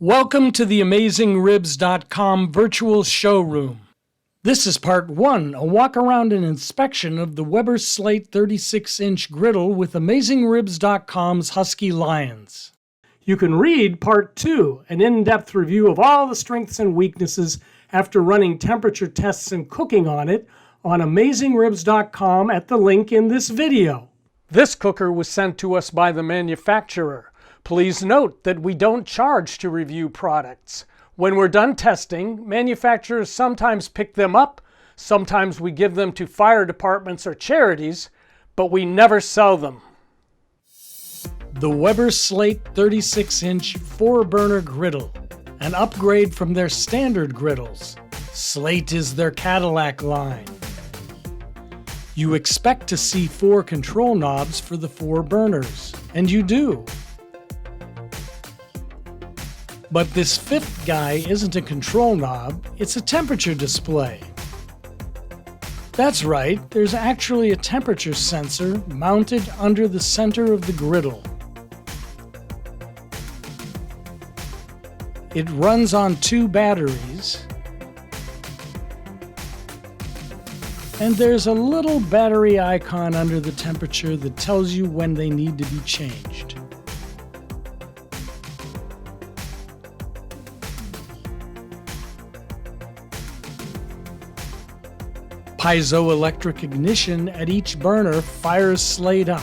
Welcome to the AmazingRibs.com virtual showroom. This is part 1, a walk around and inspection of the Weber Slate 36-inch griddle with AmazingRibs.com's Huskee Lyons. You can read part 2, an in-depth review of all the strengths and weaknesses after running temperature tests and cooking on it on AmazingRibs.com at the link in this video. This cooker was sent to us by the manufacturer. Please note that we don't charge to review products. When we're done testing, manufacturers sometimes pick them up, sometimes we give them to fire departments or charities, but we never sell them. The Weber Slate 36-inch 4-burner griddle, an upgrade from their standard griddles. Slate is their Cadillac line. You expect to see 4 control knobs for the 4 burners, and you do. But this 5th guy isn't a control knob, it's a temperature display. That's right, there's actually a temperature sensor mounted under the center of the griddle. It runs on 2 batteries, and there's a little battery icon under the temperature that tells you when they need to be changed. Piezoelectric ignition at each burner fires Slate up.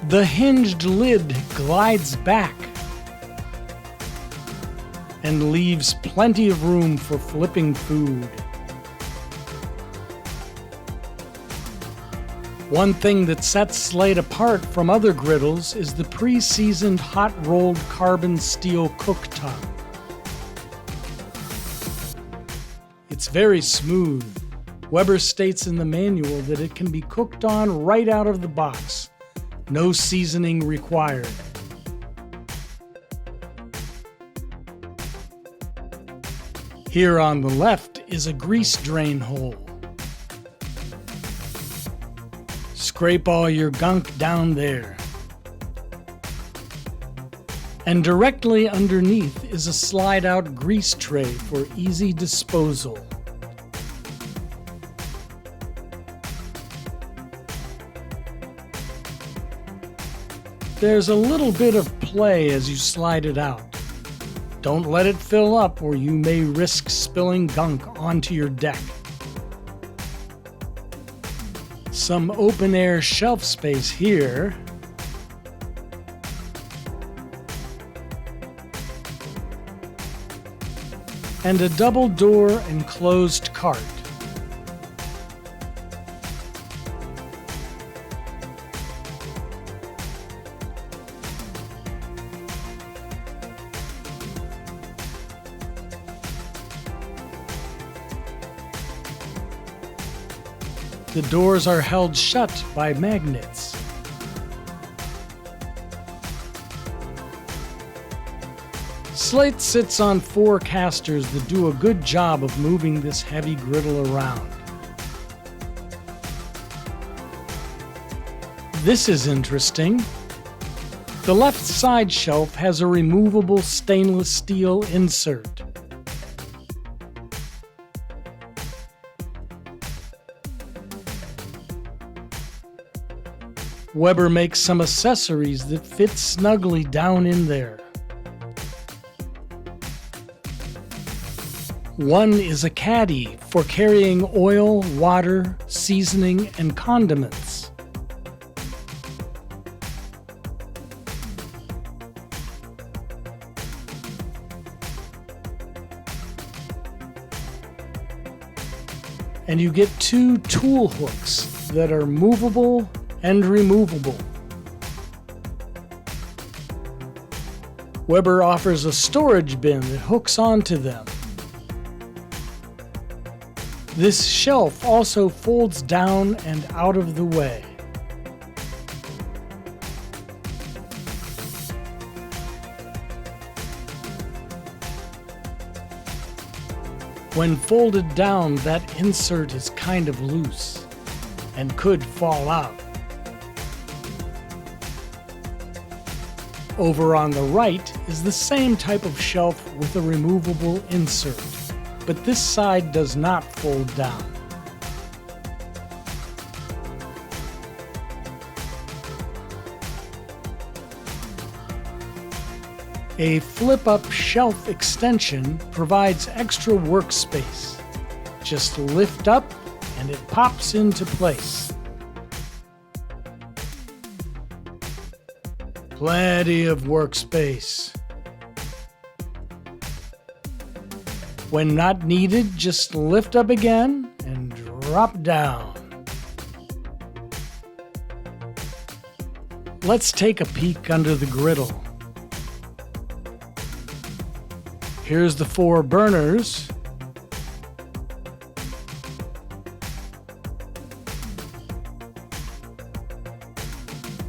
The hinged lid glides back and leaves plenty of room for flipping food. One thing that sets Slate apart from other griddles is the pre-seasoned hot-rolled carbon steel cooktop. It's very smooth. Weber states in the manual that it can be cooked on right out of the box. No seasoning required. Here on the left is a grease drain hole. Scrape all your gunk down there. And directly underneath is a slide-out grease tray for easy disposal. There's a little bit of play as you slide it out. Don't let it fill up or you may risk spilling gunk onto your deck. Some open-air shelf space here. And a double door enclosed cart. The doors are held shut by magnets. Slate sits on 4 casters that do a good job of moving this heavy griddle around. This is interesting. The left side shelf has a removable stainless steel insert. Weber makes some accessories that fit snugly down in there. One is a caddy for carrying oil, water, seasoning, and condiments. And you get 2 tool hooks that are movable and removable. Weber offers a storage bin that hooks onto them. This shelf also folds down and out of the way. When folded down, that insert is kind of loose and could fall out. Over on the right is the same type of shelf with a removable insert, but this side does not fold down. A flip-up shelf extension provides extra workspace. Just lift up and it pops into place. Plenty of workspace. When not needed, just lift up again and drop down. Let's take a peek under the griddle. Here's the 4 burners.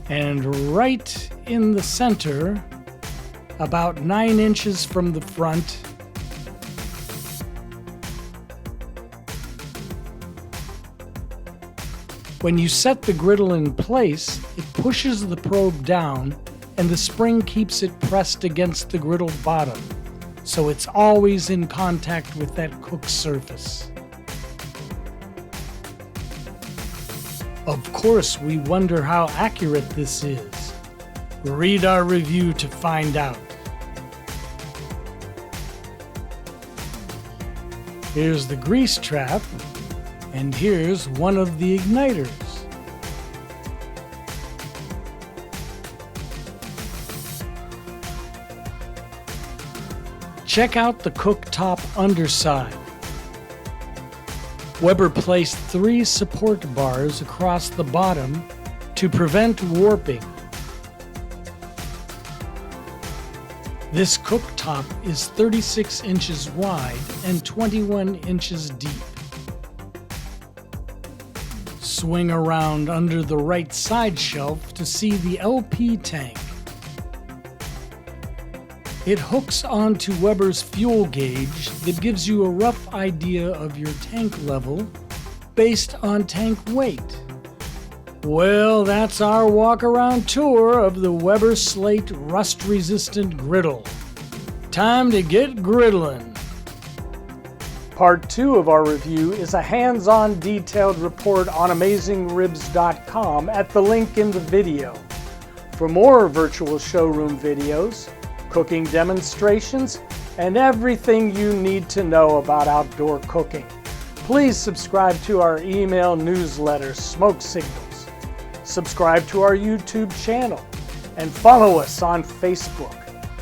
And right in the center, about 9 inches from the front, when you set the griddle in place, it pushes the probe down and the spring keeps it pressed against the griddle bottom, so it's always in contact with that cooked surface. Of course, we wonder how accurate this is. Read our review to find out. Here's the grease trap, and here's one of the igniters. Check out the cooktop underside. Weber placed 3 support bars across the bottom to prevent warping. This cooktop is 36 inches wide and 21 inches deep. Swing around under the right side shelf to see the LP tank. It hooks onto Weber's fuel gauge that gives you a rough idea of your tank level based on tank weight. Well, that's our walk-around tour of the Weber Slate rust-resistant griddle. Time to get griddling. Part 2 of our review is a hands-on detailed report on AmazingRibs.com at the link in the video. For more virtual showroom videos, cooking demonstrations, and everything you need to know about outdoor cooking, please subscribe to our email newsletter, Smoke Signals. Subscribe to our YouTube channel and follow us on Facebook.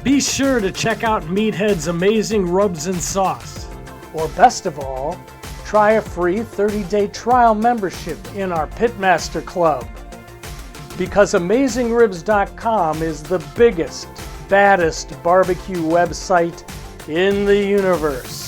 Be sure to check out Meathead's amazing rubs and sauce. Or best of all, try a free 30-day trial membership in our Pitmaster Club. Because AmazingRibs.com is the biggest, baddest barbecue website in the universe.